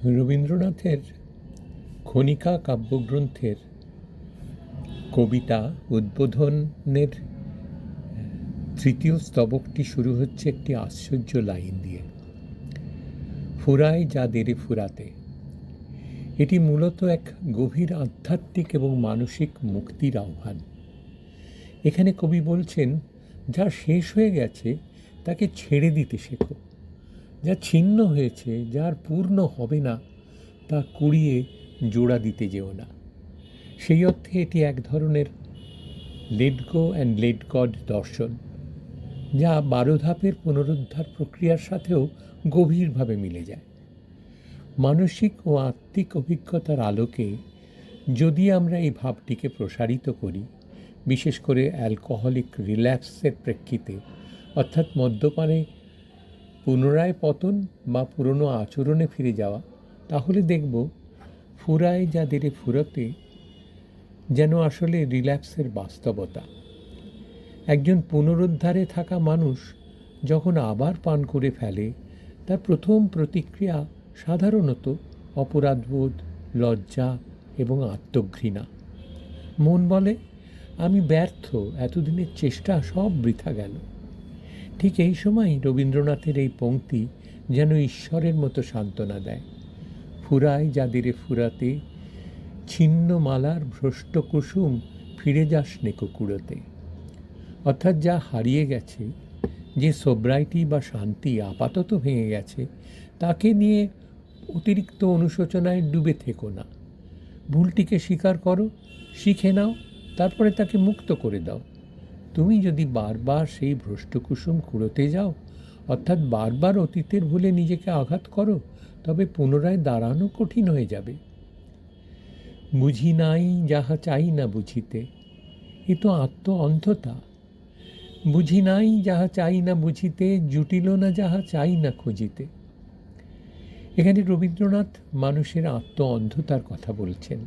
রবীন্দ্রনাথের খনিকা কাব্যগ্রন্থের কবিতা উদ্বোধনের তৃতীয় স্তবকটি শুরু হচ্ছে একটি আশ্চর্য লাইন দিয়ে, ফুরায় যা দেরে ফুরাতে। এটি মূলত এক গভীর আধ্যাত্মিক এবং মানসিক মুক্তির আহ্বান। এখানে কবি বলছেন, যা শেষ হয়ে গেছে তাকে ছেড়ে দিতে শেখো, যা ছিন্ন হয়েছে, যার পূর্ণ হবে না, তা কুড়িয়ে জোড়া দিতে যেও না। সেই অর্থে এটি এক ধরনের let go and let god দর্শন, যা 12 ধাপের পুনরুদ্ধার প্রক্রিয়ার সাথেও গভীরভাবে মিলে যায়। মানসিক ও আত্মিক অভিজ্ঞতার আলোকে যদি আমরা এই ভাবটিকে প্রসারিত করি, বিশেষ করে অ্যালকোহলিক রিল্যাপসের প্রেক্ষিতে, অর্থাৎ মদ্যপানে পুনরায় পতন বা পুরনো আচরণে ফিরে যাওয়া, তাহলে দেখব ফুরায় যা দেরে ফুরাতে যেন আসলে রিল্যাপসের বাস্তবতা। একজন পুনরুদ্ধারে থাকা মানুষ যখন আবার পান করে ফেলে, তার প্রথম প্রতিক্রিয়া সাধারণত অপরাধবোধ, লজ্জা এবং আত্মঘৃণা। মন বলে, আমি ব্যর্থ, এতদিনের চেষ্টা সব বৃথা গেল। ঠিক এই সময় রবীন্দ্রনাথের এই পংক্তি যেন ঈশ্বরের মতো সান্ত্বনা দেয়, ফুরায় যাদেরে ফুরাতে, ছিন্ন মালার ভ্রষ্ট কুসুম ফিরে যাস নেকো কুড়োতে। অর্থাৎ যা হারিয়ে গেছে, যে সোব্রাইটি বা শান্তি আপাতত ভেঙে গেছে, তাকে নিয়ে অতিরিক্ত অনুশোচনায় ডুবে থেকো না। ভুলটিকে স্বীকার করো, শিখে নাও, তারপরে তাকে মুক্ত করে দাও। তুমি যদি বারবার সেই ভ্রষ্টকুসুম কুড়োতে যাও, অর্থাৎ বারবার অতীতের ভুলে নিজেকে আঘাত করো, তবে পুনরায় দাঁড়ানো কঠিন হয়ে যাবে। বুঝি নাই যাহা চাই না বুঝিতে, এ তো আত্ম অন্ধতা। বুঝি নাই যাহা চাই না বুঝিতে, জুটিল না যাহা চাই না খুঁজিতে। এখানে রবীন্দ্রনাথ মানুষের আত্ম অন্ধতার কথা বলছেন।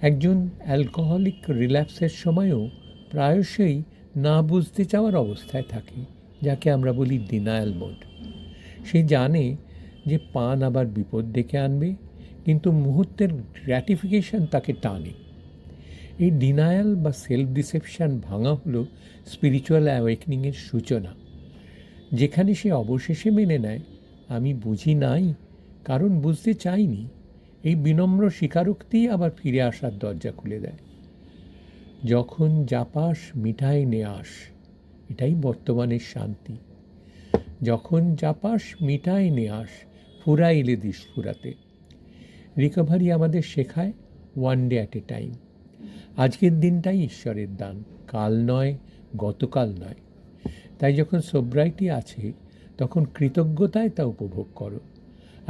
একজন অ্যালকোহলিক রিল্যাপসের সময়ও প্রায়শই না বুঝতে চাওয়ার অবস্থায় থাকে, যাকে আমরা বলি ডিনায়াল মোড। সে জানে যে পান আবার বিপদ ডেকে আনবে, কিন্তু মুহূর্তের গ্র্যাটিফিকেশন তাকে টানে। এই ডিনায়াল বা সেলফ ডিসেপশন ভাঙা হলো স্পিরিচুয়াল অ্যাওয়েকনিংয়ের সূচনা, যেখানে সে অবশেষে মেনে নেয়, আমি বুঝি নাই কারণ বুঝতে চাইনি। এই বিনম্র স্বীকারোক্তি আবার ফিরে আসার দরজা খুলে দেয়। যখন যাপাস মিঠাই নেয়াস, এটাই বর্তমানের শান্তি। যখন যাপাস মিঠাই নেয়াস, ফুরাইলে দিস ফুরাতে। রিকভারি আমাদের শেখায় one day at a time. আজকের দিনটাই ঈশ্বরের দান, কাল নয়, গতকাল নয়। তাই যখন সোব্রাইটি আছে, তখন কৃতজ্ঞতায় তা উপভোগ করো।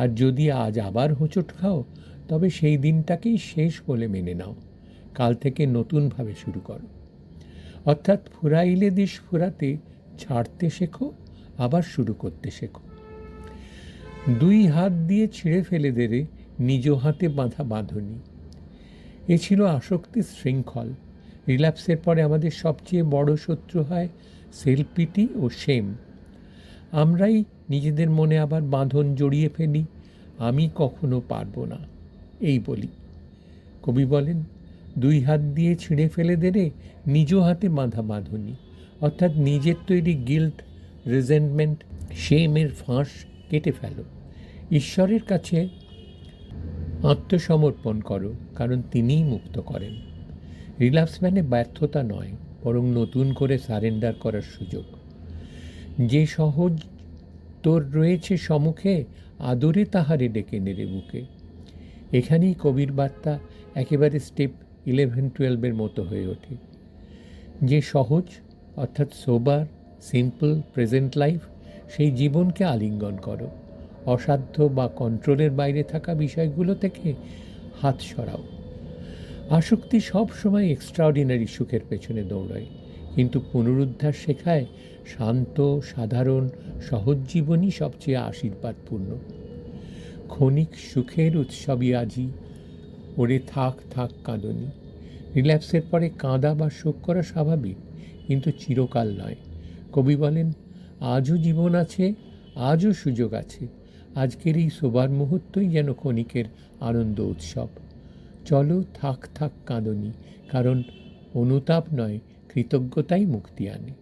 আর যদি আজ আবার হোঁচট খাও, তবে সেই দিনটাকেই শেষ বলে মেনে নাও। কাল থেকে নতুনভাবে শুরু করো। অর্থাৎ ফুরাইলে দিস ফুরাতে, ছাড়তে শেখো, আবার শুরু করতে শেখো। 2 হাত দিয়ে ছিঁড়ে ফেলে দেরে নিজ হাতে বাঁধা বাঁধনি। এ ছিল আসক্তির শৃঙ্খল। রিল্যাপসের পরে আমাদের সবচেয়ে বড় শত্রু হয় সেলফ পিটি ও শেম। আমরাই নিজেদের মনে আবার বাঁধন জড়িয়ে ফেলি, আমি কখনো পারবো না এই বলি। কবি বলেন, 2 হাত দিয়ে ছিঁড়ে ফেলে দেরে নিজ হাতে বাঁধা বাঁধনি। অর্থাৎ নিজের তৈরি গিল্ট, রেজেন্টমেন্ট, শেমের ফাঁস কেটে ফেলো। ঈশ্বরের কাছে আত্মসমর্পণ করো, কারণ তিনিই মুক্ত করেন। রিল্যাপস মানে ব্যর্থতা নয়, বরং নতুন করে সারেন্ডার করার সুযোগ। যে সহজ তোর রয়েছে সম্মুখে, আদরে তাহারে ডেকে নেড়ে বুকে। এখানেই কবির বার্তা একেবারে স্টেপ 11-12 মতো হয়ে ওঠে। যে সহজ, অর্থাৎ সোবার, সিম্পল, প্রেজেন্ট লাইফ, সেই জীবনকে আলিঙ্গন করো। অসাধ্য বা কন্ট্রোলের বাইরে থাকা বিষয়গুলো থেকে হাত সরাও। আসক্তি সব সময় এক্সট্রাঅর্ডিনারি সুখের পেছনে দৌড়ায়, কিন্তু পুনরুদ্ধার শেখায় শান্ত, সাধারণ, সহজ জীবনই সবচেয়ে আশীর্বাদপূর্ণ। ক্ষণিক সুখের উৎসবই আজি, ওরে থাক থাক কাঁদনি। রিল্যাপসের পরে কাঁদা বা শোক করা স্বাভাবিক, কিন্তু চিরকাল নয়। কবি বলেন, আজও জীবন আছে, আজও সুযোগ আছে, আজকের এই শোবার মুহূর্তই যেন ক্ষণিকের আনন্দ উৎসব। চলো থাক থাক কাঁদনি, কারণ অনুতাপ নয়, কৃতজ্ঞতাই মুক্তি আনে।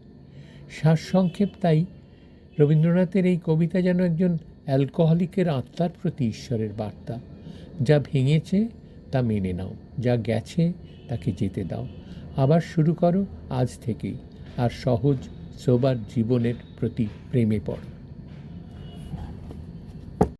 সারসংক্ষেপ তাই, রবীন্দ্রনাথের এই কবিতা যেন একজন অ্যালকোহলিকের আত্মার প্রতি ঈশ্বরের বার্তা। যা ভেঙেছে তা মেনে নাও, যা গেছে তাকে যেতে দাও, আবার শুরু করো আজ থেকেই, আর সহজ সোবার জীবনের প্রতি প্রেমে পড়ো।